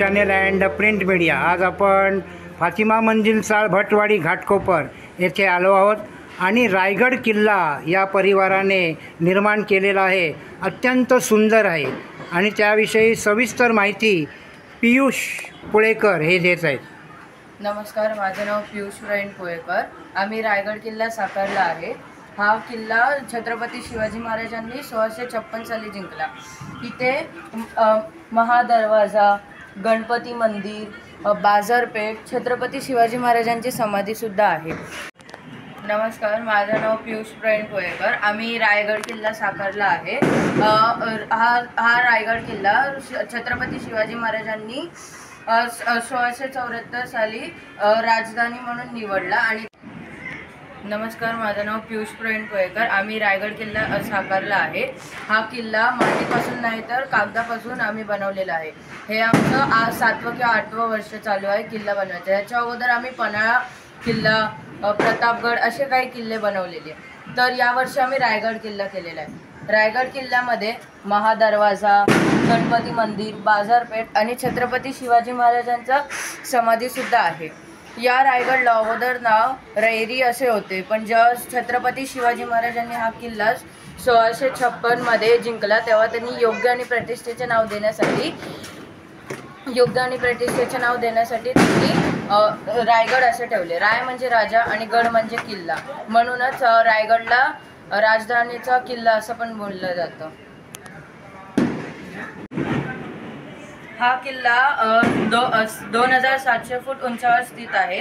Channel and print media. आज आपण फातिमा मंजिल चाळ भटवाडी घाटकोपर येथे आलो आहोत आणि रायगड किल्ला या परिवाराने निर्माण केलेला आहे। अत्यंत सुंदर आहे आणि त्याविषयी सविस्तर माहिती पियुष पुळेकर हे देत आहेत। नमस्कार, माझे नाव पियुष पुळेकर। आम्ही रायगड किल्ला साकारला आहे। हा किल्ला छत्रपती शिवाजी महाराजांनी 1656 साली जिंकला। इथे महादरवाजा, गणपती मंदिर, बाजारपेठ, छत्रपती शिवाजी महाराजांची समाधी सुद्धा आहे। नमस्कार, माझं नाव पियुष पुळेकर। आम्ही रायगड किल्ला साकारला आहे। हा रायगड किल्ला छत्रपती शिवाजी महाराजांनी 1674 साली राजधानी म्हणून निवडला। आणि नमस्कार, माझं नाव पियुष पुळेकर। आम्ही रायगड किल्ला साकारला आहे। हा किल्ला मातीपासून नाही तर कागदापासून आम्ही बनवलेला आहे। हे आमचं 7वं किंवा 8वं वर्ष चालू आहे किल्ला बनवायचं। याच्या अगोदर आम्ही पन्हाळा किल्ला, प्रतापगड असे काही किल्ले बनवलेले। तर यावर्षी आम्ही रायगड किल्ला केलेला आहे। रायगड किल्ल्यामध्ये महादरवाजा, गणपती मंदिर, बाजारपेठ आणि छत्रपती शिवाजी महाराजांचा समाधी सुद्धा आहे। या रायगडला अगोदर नाव रैरी असे होते, पण जेव्हा छत्रपती शिवाजी महाराजांनी हा किल्ला 1656 मध्ये जिंकला तेव्हा त्यांनी योग्य आणि प्रतिष्ठेचे नाव देण्यासाठी त्यांनी रायगड असे ठेवले। राय म्हणजे राजा आणि गड म्हणजे किल्ला, म्हणूनच रायगडला राजधानीचा किल्ला असं पण बोललं जातं। हा किल्ला 2700 फूट उंचावर स्थित आहे।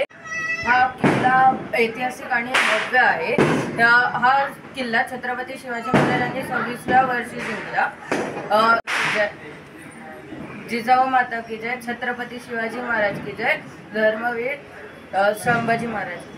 हा किल्ला ऐतिहासिक आणि भव्य आहे। हा किल्ला छत्रपती शिवाजी महाराजांनी 26व्या वर्षी जिंकला। जिजाऊ माता की जय, छत्रपती शिवाजी महाराज की जय, धर्मवीर संभाजी महाराज।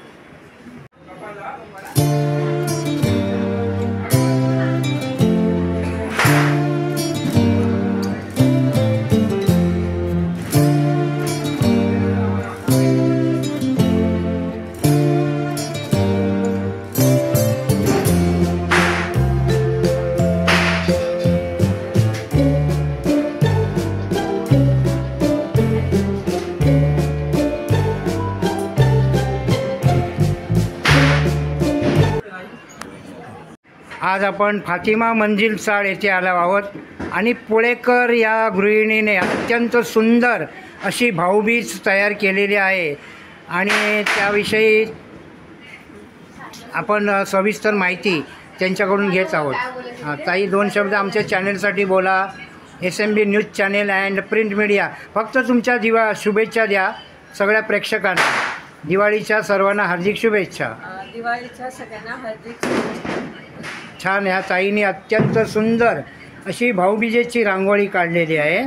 आज आपण फातिमा मंजिल चाळ येथे आलो आहोत आणि पुळेकर या गृहिणीने अत्यंत सुंदर अशी भाऊबीज तयार केलेली आहे आणि त्याविषयी आपण सविस्तर माहिती त्यांच्याकडून घेत आहोत। ताई, 2 शब्द आमच्या चॅनलसाठी बोला। SMB news channel and print media. फक्त तुमच्या शुभेच्छा द्या सगळ्या प्रेक्षकांना। दिवाळीच्या सर्वांना हार्दिक शुभेच्छा। दिवाळीच्या सगळ्यांना हार्दिक शुभेच्छा। छान, ह्या ताईने अत्यंत सुंदर अशी भाऊबीजेची रांगोळी काढलेली आहे।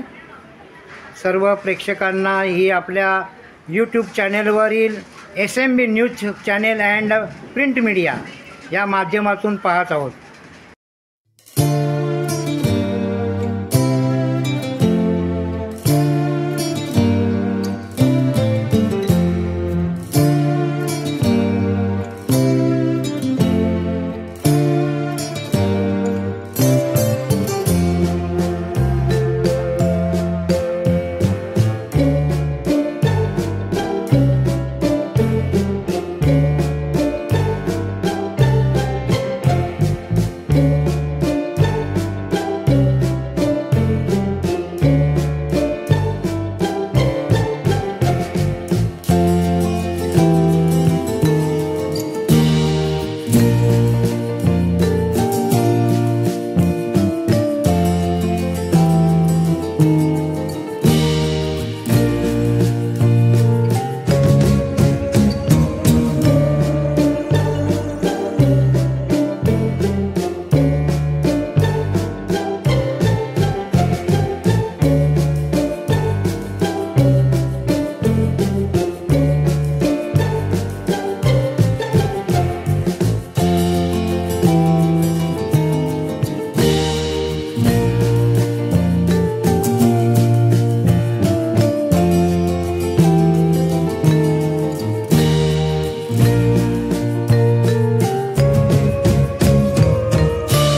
सर्व प्रेक्षकांना ही आपल्या यूट्यूब चॅनेलवरील SMB news channel and print media या माध्यमातून पाहत आहोत।